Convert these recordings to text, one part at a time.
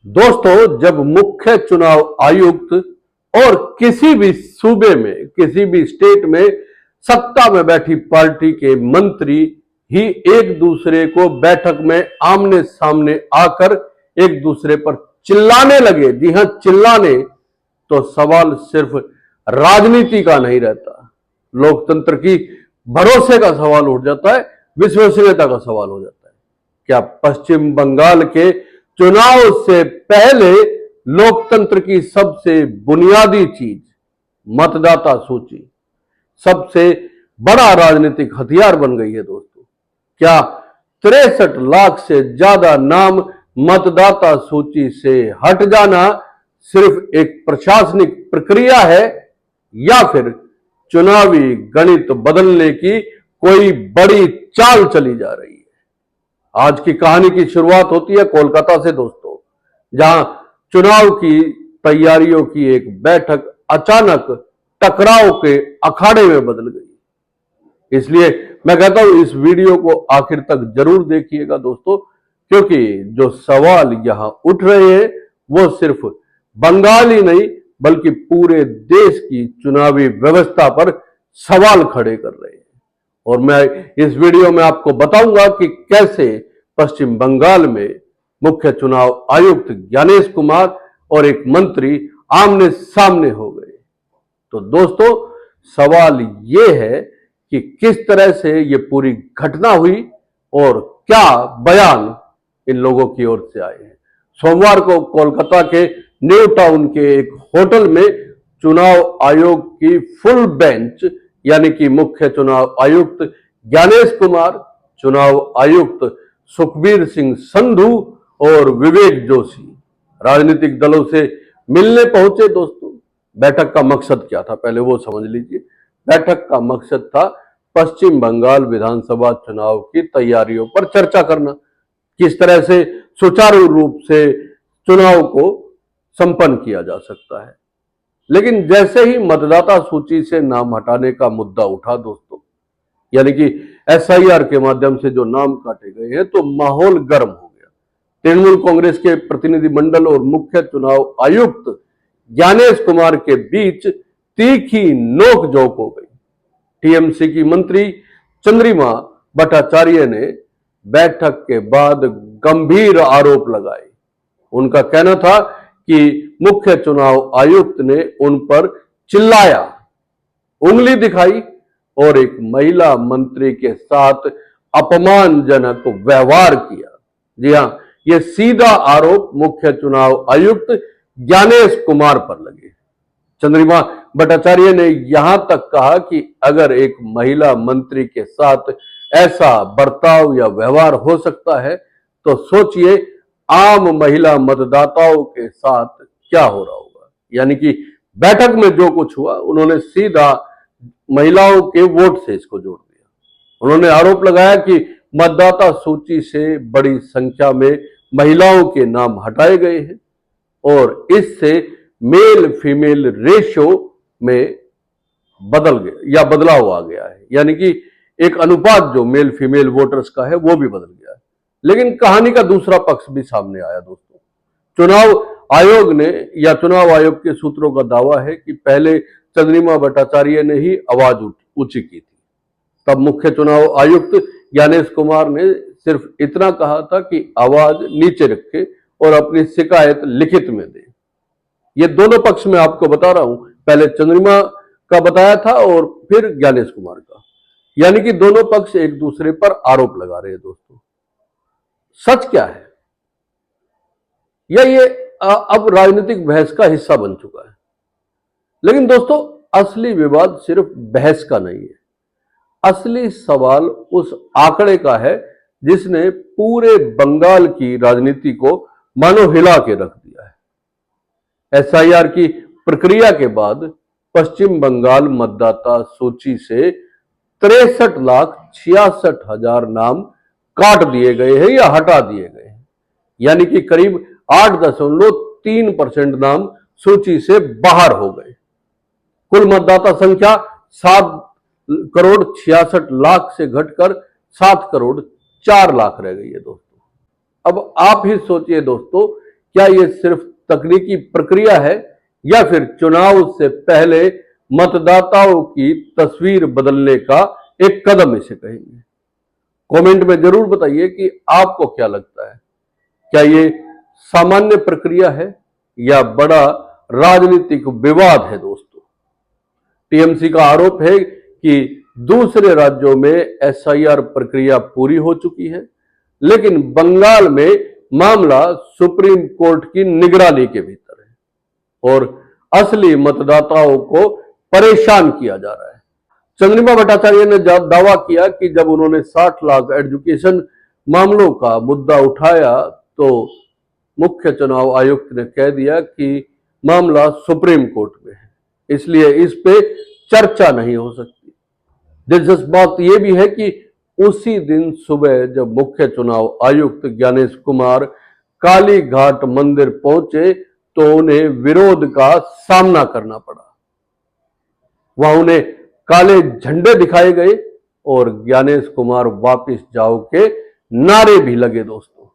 दोस्तों, जब मुख्य चुनाव आयुक्त और किसी भी सूबे में, किसी भी स्टेट में सत्ता में बैठी पार्टी के मंत्री ही एक दूसरे को बैठक में आमने सामने आकर एक दूसरे पर चिल्लाने लगे, जी हां चिल्लाने, तो सवाल सिर्फ राजनीति का नहीं रहता, लोकतंत्र की भरोसे का सवाल उठ जाता है, विश्वसनीयता का सवाल हो जाता है। क्या पश्चिम बंगाल के चुनाव से पहले लोकतंत्र की सबसे बुनियादी चीज मतदाता सूची सबसे बड़ा राजनीतिक हथियार बन गई है दोस्तों? क्या 63 लाख से ज्यादा नाम मतदाता सूची से हट जाना सिर्फ एक प्रशासनिक प्रक्रिया है या फिर चुनावी गणित बदलने की कोई बड़ी चाल चली जा रही है? आज की कहानी की शुरुआत होती है कोलकाता से दोस्तों, जहां चुनाव की तैयारियों की एक बैठक अचानक टकराव के अखाड़े में बदल गई। इसलिए मैं कहता हूं इस वीडियो को आखिर तक जरूर देखिएगा दोस्तों, क्योंकि जो सवाल यहां उठ रहे हैं वो सिर्फ बंगाल ही नहीं बल्कि पूरे देश की चुनावी व्यवस्था पर सवाल खड़े कर रहे हैं। और मैं इस वीडियो में आपको बताऊंगा कि कैसे पश्चिम बंगाल में मुख्य चुनाव आयुक्त ज्ञानेश कुमार और एक मंत्री आमने सामने हो गए। तो दोस्तों, सवाल यह है कि किस तरह से ये पूरी घटना हुई और क्या बयान इन लोगों की ओर से आए हैं। सोमवार को कोलकाता के न्यू टाउन के एक होटल में चुनाव आयोग की फुल बेंच यानी कि मुख्य चुनाव आयुक्त ज्ञानेश कुमार, चुनाव आयुक्त सुखबीर सिंह संधू और विवेक जोशी राजनीतिक दलों से मिलने पहुंचे दोस्तों। बैठक का मकसद क्या था, पहले वो समझ लीजिए। बैठक का मकसद था पश्चिम बंगाल विधानसभा चुनाव की तैयारियों पर चर्चा करना, किस तरह से सुचारू रूप से चुनाव को संपन्न किया जा सकता है। लेकिन जैसे ही मतदाता सूची से नाम हटाने का मुद्दा उठा दोस्तों, यानी कि एसआईआर के माध्यम से जो नाम काटे गए हैं, तो माहौल गर्म हो गया। तृणमूल कांग्रेस के प्रतिनिधि मंडल और मुख्य चुनाव आयुक्त ज्ञानेश कुमार के बीच तीखी नोकझोंक हो गई। टीएमसी की मंत्री चंद्रिमा भट्टाचार्य ने बैठक के बाद गंभीर आरोप लगाए। उनका कहना था कि मुख्य चुनाव आयुक्त ने उन पर चिल्लाया, उंगली दिखाई और एक महिला मंत्री के साथ अपमानजनक व्यवहार किया। जी हां, यह सीधा आरोप मुख्य चुनाव आयुक्त ज्ञानेश कुमार पर लगे। चंद्रिमा भट्टाचार्य ने यहां तक कहा कि अगर एक महिला मंत्री के साथ ऐसा बर्ताव या व्यवहार हो सकता है तो सोचिए आम महिला मतदाताओं के साथ क्या हो रहा होगा। यानी कि बैठक में जो कुछ हुआ, उन्होंने सीधा महिलाओं के वोट से इसको जोड़ दिया। उन्होंने आरोप लगाया कि मतदाता सूची से बड़ी संख्या में महिलाओं के नाम हटाए गए हैं और इससे मेल फीमेल रेशियो में बदल गया या बदलाव आ गया है, यानी कि एक अनुपात जो मेल फीमेल वोटर्स का है वो भी बदल गया है। लेकिन कहानी का दूसरा पक्ष भी सामने आया दोस्तों। चुनाव आयोग ने या चुनाव आयोग के सूत्रों का दावा है कि पहले चंद्रिमा भट्टाचार्य ने ही आवाज ऊंची की थी। तब मुख्य चुनाव आयुक्त ज्ञानेश कुमार ने सिर्फ इतना कहा था कि आवाज नीचे रखे और अपनी शिकायत लिखित में दे। ये दोनों पक्ष में आपको बता रहा हूं, पहले चंद्रिमा का बताया था और फिर ज्ञानेश कुमार का, यानी कि दोनों पक्ष एक दूसरे पर आरोप लगा रहे हैं दोस्तों। सच क्या है? या ये अब राजनीतिक बहस का हिस्सा बन चुका है। लेकिन दोस्तों, असली विवाद सिर्फ बहस का नहीं है। असली सवाल उस आंकड़े का है जिसने पूरे बंगाल की राजनीति को मानो हिला के रख दिया है। एसआईआर की प्रक्रिया के बाद पश्चिम बंगाल मतदाता सूची से 63,66,000 नाम काट दिए गए हैं या हटा दिए गए हैं, यानी कि करीब 8.3% नाम सूची से बाहर हो गए। कुल मतदाता संख्या 7,66,00,000 से घटकर 7,04,00,000 रह गई है दोस्तों। अब आप ही सोचिए दोस्तों क्या ये सिर्फ तकनीकी प्रक्रिया है या फिर चुनाव से पहले मतदाताओं की तस्वीर बदलने का एक कदम इसे कहेंगे? कमेंट में जरूर बताइए कि आपको क्या लगता है। क्या ये सामान्य प्रक्रिया है या बड़ा राजनीतिक विवाद है? दोस्तों, टीएमसी का आरोप है कि दूसरे राज्यों में एसआईआर प्रक्रिया पूरी हो चुकी है, लेकिन बंगाल में मामला सुप्रीम कोर्ट की निगरानी के भीतर है और असली मतदाताओं को परेशान किया जा रहा है। चंद्रिमा भट्टाचार्य ने दावा किया कि जब उन्होंने 60 लाख एजुकेशन मामलों का मुद्दा उठाया तो मुख्य चुनाव आयुक्त ने कह दिया कि मामला सुप्रीम कोर्ट में है, इसलिए इस पे चर्चा नहीं हो सकती। दिलचस्प बात यह भी है कि उसी दिन सुबह जब मुख्य चुनाव आयुक्त ज्ञानेश कुमार काली घाट मंदिर पहुंचे तो उन्हें विरोध का सामना करना पड़ा। वहां उन्हें काले झंडे दिखाए गए और ज्ञानेश कुमार वापस जाओ के नारे भी लगे। दोस्तों,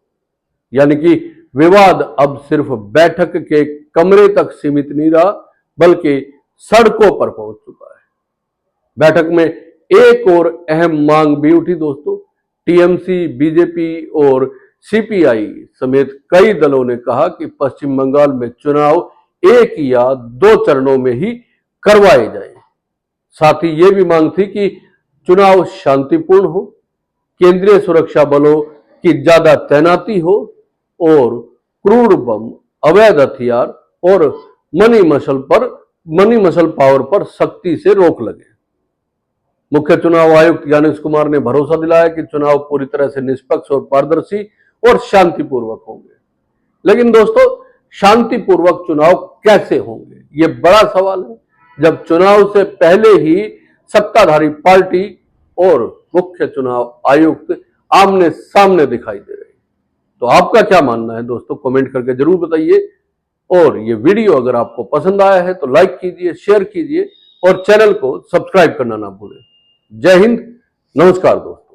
यानी कि विवाद अब सिर्फ बैठक के कमरे तक सीमित नहीं रहा, बल्कि सड़कों पर पहुंच चुका है। बैठक में एक और अहम मांग भी उठी। दोस्तों, टीएमसी, बीजेपी और सीपीआई समेत कई दलों ने कहा कि पश्चिम बंगाल में चुनाव 1 या 2 चरणों में ही करवाए जाएं। साथ ही यह भी मांग थी कि चुनाव शांतिपूर्ण हो, केंद्रीय सुरक्षा बलों की ज्यादा तैनाती हो और क्रूड बम, अवैध हथियार और मनी मसल पावर पर सख्ती से रोक लगे। मुख्य चुनाव आयुक्त ज्ञानेश कुमार ने भरोसा दिलाया कि चुनाव पूरी तरह से निष्पक्ष और पारदर्शी और शांतिपूर्वक होंगे। लेकिन दोस्तों, शांतिपूर्वक चुनाव कैसे होंगे, यह बड़ा सवाल है, जब चुनाव से पहले ही सत्ताधारी पार्टी और मुख्य चुनाव आयुक्त आमने सामने दिखाई दे रहे हैं। तो आपका क्या मानना है दोस्तों? कमेंट करके जरूर बताइए। और ये वीडियो अगर आपको पसंद आया है तो लाइक कीजिए, शेयर कीजिए और चैनल को सब्सक्राइब करना ना भूलें। जय हिंद, नमस्कार दोस्तों।